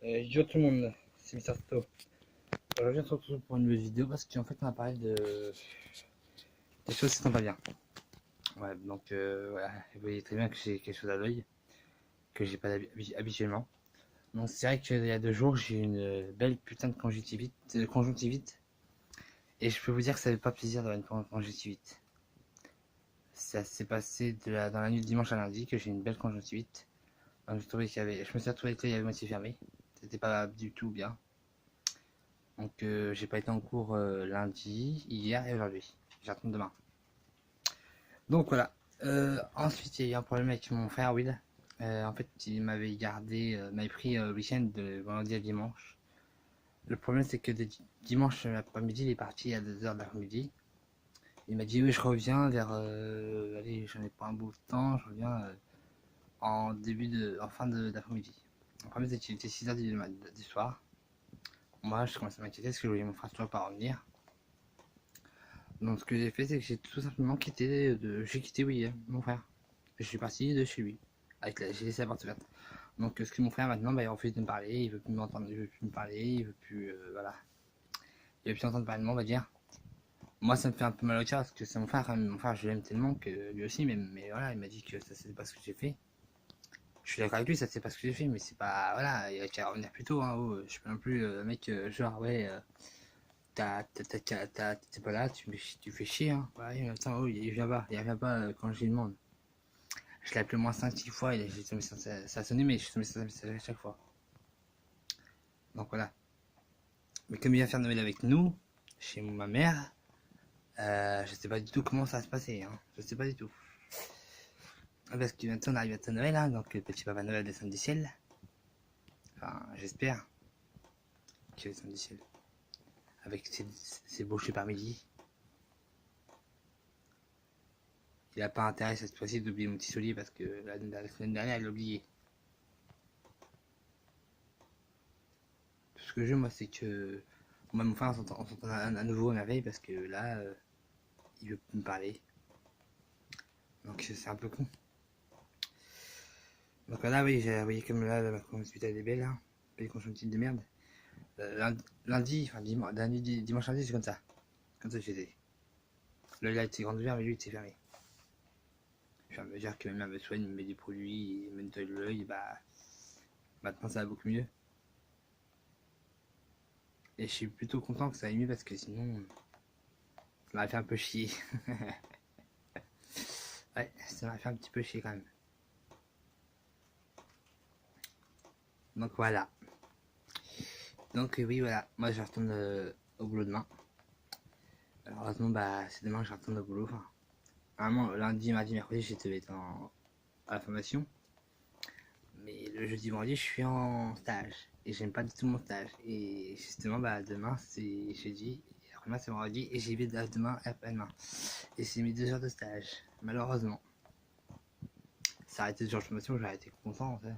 Yo tout le monde, c'est Mister Sto. Aujourd'hui on se retrouve pour une nouvelle vidéo parce qu'en fait on va parler des choses qui sont pas bien. Ouais, donc voilà, vous voyez très bien que j'ai quelque chose à l'œil, que j'ai pas habituellement. Donc c'est vrai qu'il y a 2 jours j'ai eu une belle putain de conjonctivite, et je peux vous dire que ça fait pas plaisir d'avoir une conjonctivite. Ça s'est passé dans la nuit de dimanche à lundi que j'ai eu une belle conjonctivite. Donc je me suis retrouvé que l'œil avait moitié fermé, c'était pas du tout bien. Donc j'ai pas été en cours lundi, hier et aujourd'hui. J'attends demain. Donc voilà. Ensuite il y a eu un problème avec mon frère Will. En fait il m'avait m'avait pris le week-end de vendredi à dimanche. Le problème c'est que dimanche après-midi il est parti à 2h de l'après-midi. Il m'a dit oui je reviens vers... allez j'en ai pas un bout de temps, je reviens en fin d'après-midi. Le problème c'est qu'il était 6h du soir. Moi je commençais à m'inquiéter parce que je voyais mon frère toujours pas revenir. Donc ce que j'ai fait c'est que j'ai tout simplement j'ai quitté William, mon frère. Je suis parti de chez lui. J'ai laissé la porte ouverte. Donc ce que mon frère maintenant, il refuse de me parler, il veut plus m'entendre, il veut plus me parler, il veut plus voilà. Il veut plus entendre parler de moi, on va dire. Moi ça me fait un peu mal au cœur parce que c'est mon frère, hein. Mon frère je l'aime tellement que lui aussi, mais voilà, il m'a dit que ça c'est pas ce que j'ai fait. Je suis d'accord avec lui, ça c'est pas ce que j'ai fait, mais c'est pas. Voilà, il a qu'à revenir plus tôt, hein. Oh, je suis pas non plus mec genre ouais. T'es pas là, tu fais chier, hein. Ouais, attends, oh, il vient pas quand je lui demande. Je l'ai appelé au moins 5-6 fois, ça a sonné, mais j'ai tombé sur sa message à chaque fois. Donc voilà. Mais comme il vient faire Noël avec nous, chez ma mère, je sais pas du tout comment ça va se passer, hein. Je sais pas du tout. Parce que maintenant on arrive à Noël, hein, donc le petit papa Noël descend du ciel. Enfin, j'espère qu'il descend du ciel. Avec ses bouchées par midi. Il a pas intérêt cette fois-ci d'oublier mon petit soulier parce que la semaine dernière il l'a oublié. Tout ce que je veux moi c'est que moi mon frère on s'entend à nouveau à merveille parce que là il veut plus me parler. Donc c'est un peu con. Donc là oui, vous voyez comme là ma consultation elle est belle, hein. Belle conjonctive de merde. Lundi, enfin dimanche lundi c'est comme ça. Comme ça j'étais. Là il a été grand ouvert mais lui il était fermé. Je vais me dire que même me soigne, il me met des produits, il me nettoie l'œil, bah maintenant ça va beaucoup mieux. Et je suis plutôt content que ça aille mieux parce que sinon ça m'a fait un peu chier. Ouais, ça m'a fait un petit peu chier quand même. Donc voilà. Donc oui voilà, moi je retourne au boulot demain. Alors, heureusement bah c'est demain que je retourne au boulot. Enfin, normalement lundi, mardi, mercredi j'étais à la formation. Mais le jeudi, vendredi je suis en stage. Et j'aime pas du tout mon stage. Et justement bah demain c'est jeudi. Et après-demain c'est vendredi. Et j'y vais demain et après-demain. Et c'est mes 2 heures de stage. Malheureusement. Ça a été de jour de formation, j'aurais été content en fait.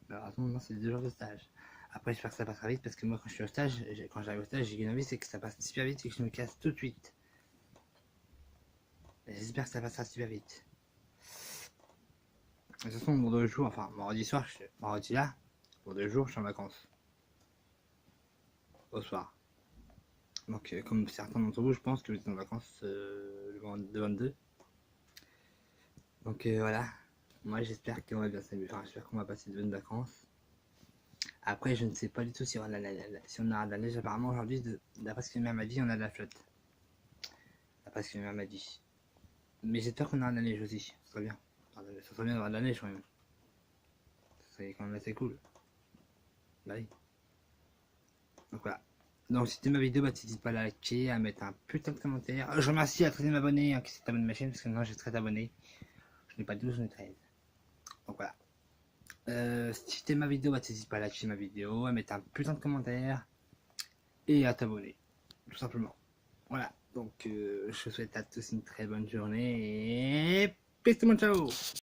Malheureusement non, c'est 2 jours de stage. Après j'espère que ça passera vite parce que moi quand je suis au stage, quand j'arrive au stage, j'ai une envie c'est que ça passe super vite et que je me casse tout de suite. J'espère que ça passera super vite. De toute façon, dans 2 jours, enfin vendredi soir, vendredi là, pour 2 jours, je suis en vacances. Au soir. Donc comme certains d'entre vous, je pense que vous êtes en vacances le 22. Donc voilà. Moi j'espère qu'on va bien s'amuser. Enfin, j'espère qu'on va passer de bonnes vacances. Après, je ne sais pas du tout si on aura de la neige. Apparemment, aujourd'hui, d'après ce que ma mère m'a dit, on a de la flotte. D'après ce que ma mère m'a dit. Mais j'espère qu'on aura de la neige aussi. Ça serait bien. Ça serait bien d'avoir de la neige quand même. Ça serait quand même assez cool. Bah oui. Donc voilà. Donc si tu aimes ma vidéo, bah n'hésite pas à la liker, à mettre un putain de commentaire. Je remercie à 13e abonné, hein, qui s'est abonné à ma chaîne, parce que maintenant j'ai 13 abonnés. Je n'ai pas 12, j'en ai 13. Donc voilà. Si tu aimes ma vidéo, bah n'hésite pas à liker ma vidéo, à mettre un putain de commentaire et à t'abonner. Tout simplement. Voilà, donc je vous souhaite à tous une très bonne journée et peace tout le monde, ciao.